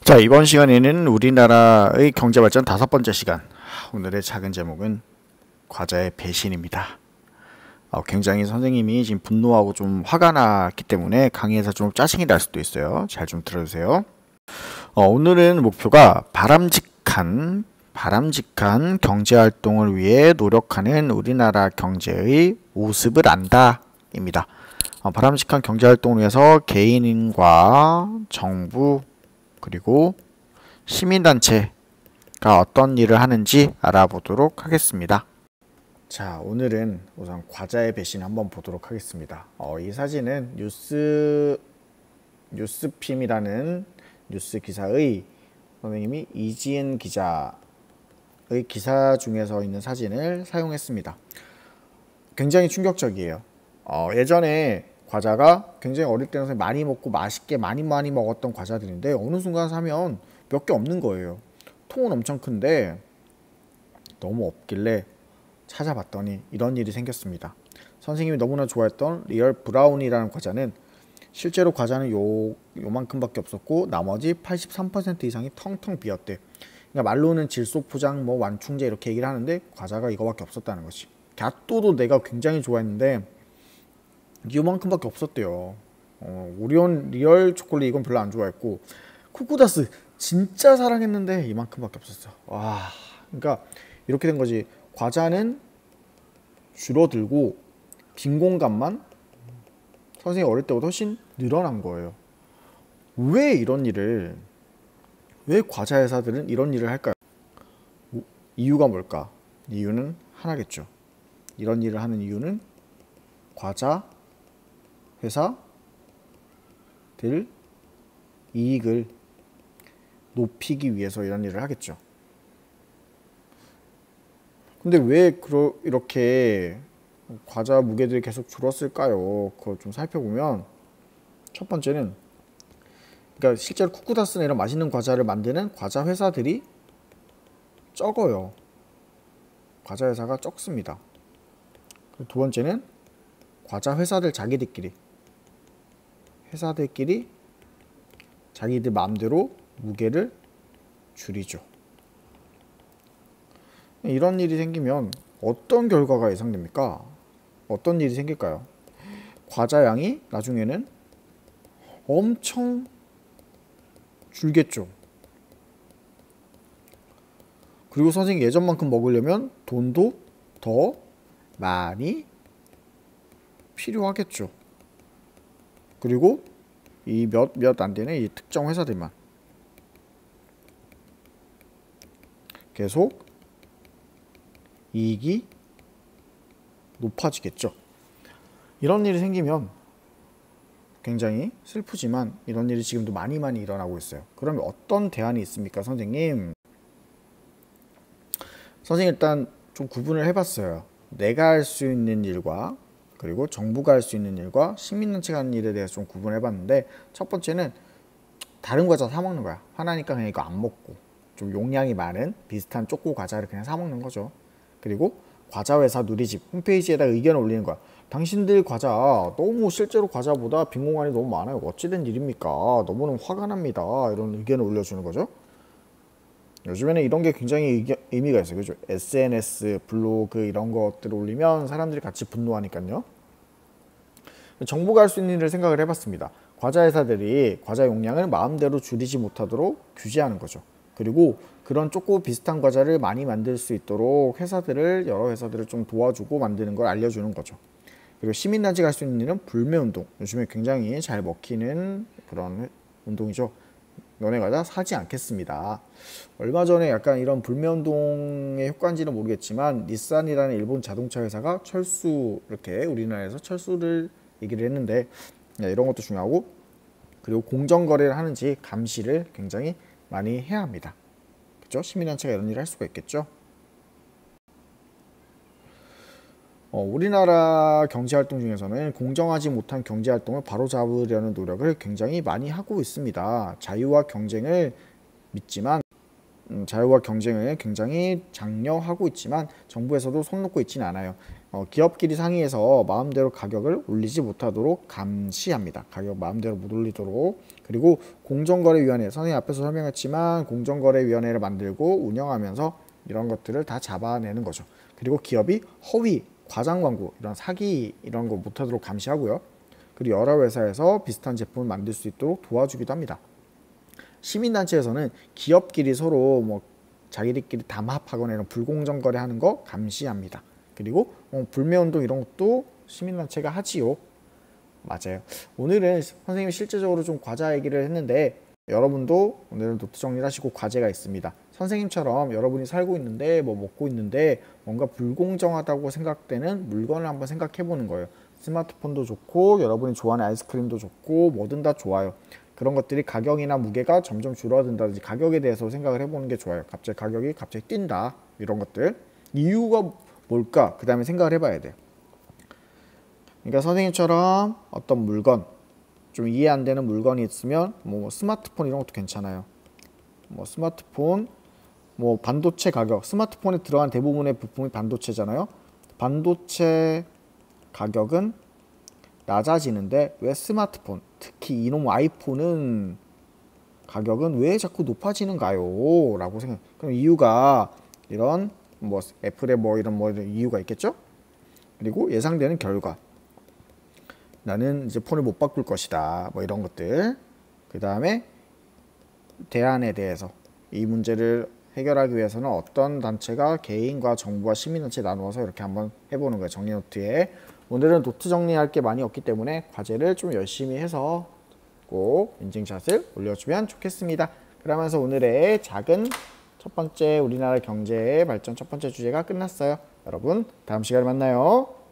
자, 이번 시간에는 우리나라의 경제발전 5번째 시간. 오늘의 작은 제목은 과자의 배신입니다. 굉장히 선생님이 지금 분노하고 좀 화가 났기 때문에 강의에서 좀 짜증이 날 수도 있어요. 잘 좀 들어주세요. 오늘은 목표가 바람직한 경제활동을 위해 노력하는 우리나라 경제의 모습을 안다 입니다. 바람직한 경제활동을 위해서 개인과 정부 그리고 시민단체가 어떤 일을 하는지 알아보도록 하겠습니다. 자, 오늘은 우선 과자의 배신 한번 보도록 하겠습니다. 이 사진은 뉴스핌이라는 뉴스 기사의 선생님이 이지은 기자의 기사 중에서 있는 사진을 사용했습니다. 굉장히 충격적이에요. 예전에 과자가 굉장히 어릴 때는 많이 먹고 맛있게 많이 먹었던 과자들인데 어느 순간 사면 몇 개 없는 거예요. 통은 엄청 큰데 너무 없길래 찾아봤더니 이런 일이 생겼습니다. 선생님이 너무나 좋아했던 리얼 브라운이라는 과자는 실제로 과자는 요만큼밖에 없었고 나머지 83% 이상이 텅텅 비었대. 그러니까 말로는 질소 포장 완충제 이렇게 얘기를 하는데 과자가 이거밖에 없었다는 것이. 갸또도 내가 굉장히 좋아했는데 이만큼밖에 없었대요. 오리온 리얼 초콜릿 이건 별로 안 좋아했고 쿠쿠다스 진짜 사랑했는데 이만큼밖에 없었어. 와, 그러니까 이렇게 된 거지. 과자는 줄어들고 빈 공간만 선생님 어릴 때보다 훨씬 늘어난 거예요. 왜 과자 회사들은 이런 일을 할까요? 이유가 뭘까? 이유는 하나겠죠. 이런 일을 하는 이유는 과자 회사들 이익을 높이기 위해서 이런 일을 하겠죠. 근데 왜 이렇게 과자 무게들이 계속 줄었을까요? 그걸 좀 살펴보면 첫 번째는 그러니까 실제로 쿠쿠다스나 이런 맛있는 과자를 만드는 과자 회사들이 적어요. 과자 회사가 적습니다. 두 번째는 과자 회사들 회사들끼리 자기들 마음대로 무게를 줄이죠. 이런 일이 생기면 어떤 결과가 예상됩니까? 어떤 일이 생길까요? 과자 양이 나중에는 엄청 줄겠죠. 그리고 선생님 예전만큼 먹으려면 돈도 더 많이 필요하겠죠. 그리고 이 몇 안 되는 이 특정 회사들만 계속 이익이 높아지겠죠. 이런 일이 생기면 굉장히 슬프지만 이런 일이 지금도 많이 일어나고 있어요. 그러면 어떤 대안이 있습니까, 선생님? 선생님 일단 좀 구분을 해봤어요. 내가 할 수 있는 일과 그리고 정부가 할 수 있는 일과 시민단체가 하는 일에 대해서 좀 구분을 해봤는데 첫 번째는 다른 과자 사 먹는 거야. 화나니까 그냥 이거 안 먹고 좀 용량이 많은 비슷한 쪼꼬 과자를 그냥 사 먹는 거죠. 그리고 과자 회사 누리집 홈페이지에다 의견을 올리는 거야. 당신들 과자 너무 실제로 과자보다 빈 공간이 너무 많아요. 어찌된 일입니까? 너무너무 화가 납니다. 이런 의견을 올려주는 거죠. 요즘에는 이런 게 굉장히 의미가 있어요. 그죠? SNS, 블로그 이런 것들을 올리면 사람들이 같이 분노하니까요. 정부가 할 수 있는 일을 생각을 해봤습니다. 과자 회사들이 과자 용량을 마음대로 줄이지 못하도록 규제하는 거죠. 그리고 그런 쪼꼬 비슷한 과자를 많이 만들 수 있도록 여러 회사들을 좀 도와주고 만드는 걸 알려주는 거죠. 그리고 시민단체가 할 수 있는 일은 불매운동. 요즘에 굉장히 잘 먹히는 그런 운동이죠. 너네 과자 사지 않겠습니다. 얼마 전에 약간 이런 불매운동의 효과인지는 모르겠지만 닛산이라는 일본 자동차 회사가 이렇게 우리나라에서 철수를 얘기를 했는데 이런 것도 중요하고 그리고 공정거래를 하는지 감시를 굉장히 많이 해야 합니다. 그렇죠? 시민단체가 이런 일을 할 수가 있겠죠. 우리나라 경제활동 중에서는 공정하지 못한 경제활동을 바로잡으려는 노력을 굉장히 많이 하고 있습니다. 자유와 경쟁을 믿지만 자유와 경쟁을 굉장히 장려하고 있지만 정부에서도 손 놓고 있지는 않아요. 기업끼리 상의해서 마음대로 가격을 올리지 못하도록 감시합니다. 가격 마음대로 못 올리도록. 그리고 공정거래위원회, 선생님 앞에서 설명했지만 공정거래위원회를 만들고 운영하면서 이런 것들을 다 잡아내는 거죠. 그리고 기업이 허위, 과장 광고, 이런 사기 이런 거 못하도록 감시하고요. 그리고 여러 회사에서 비슷한 제품을 만들 수 있도록 도와주기도 합니다. 시민단체에서는 기업끼리 서로 뭐 자기들끼리 담합하거나 이런 불공정 거래하는 거 감시합니다. 그리고 불매운동 이런 것도 시민단체가 하지요. 맞아요. 오늘은 선생님이 실제적으로 좀 과자 얘기를 했는데 여러분도 오늘은 노트 정리를 하시고 과제가 있습니다. 선생님처럼 여러분이 살고 있는데 뭐 먹고 있는데 뭔가 불공정하다고 생각되는 물건을 한번 생각해 보는 거예요. 스마트폰도 좋고 여러분이 좋아하는 아이스크림도 좋고 뭐든 다 좋아요. 그런 것들이 가격이나 무게가 점점 줄어든다든지 가격에 대해서 생각을 해보는 게 좋아요. 갑자기 가격이 갑자기 뛴다 이런 것들 이유가 뭘까 그 다음에 생각을 해봐야 돼요. 그러니까 선생님처럼 어떤 물건 좀 이해 안 되는 물건이 있으면 뭐 스마트폰 이런 것도 괜찮아요. 뭐 스마트폰 뭐 반도체 가격 스마트폰에 들어간 대부분의 부품이 반도체잖아요. 반도체 가격은 낮아지는데 왜 스마트폰 특히 이놈 아이폰은 가격은 왜 자꾸 높아지는가요? 라고 생각. 그럼 이유가 이런 뭐 애플의 뭐 이런 이유가 있겠죠? 그리고 예상되는 결과 나는 이제 폰을 못 바꿀 것이다. 뭐 이런 것들. 그 다음에 대안에 대해서 이 문제를 해결하기 위해서는 어떤 단체가 개인과 정부와 시민단체 나누어서 이렇게 한번 해보는 거예요. 정리 노트에. 오늘은 노트 정리할 게 많이 없기 때문에 과제를 좀 열심히 해서 꼭 인증샷을 올려주면 좋겠습니다. 그러면서 오늘의 작은 첫 번째 우리나라 경제의 발전 첫 번째 주제가 끝났어요. 여러분 다음 시간에 만나요.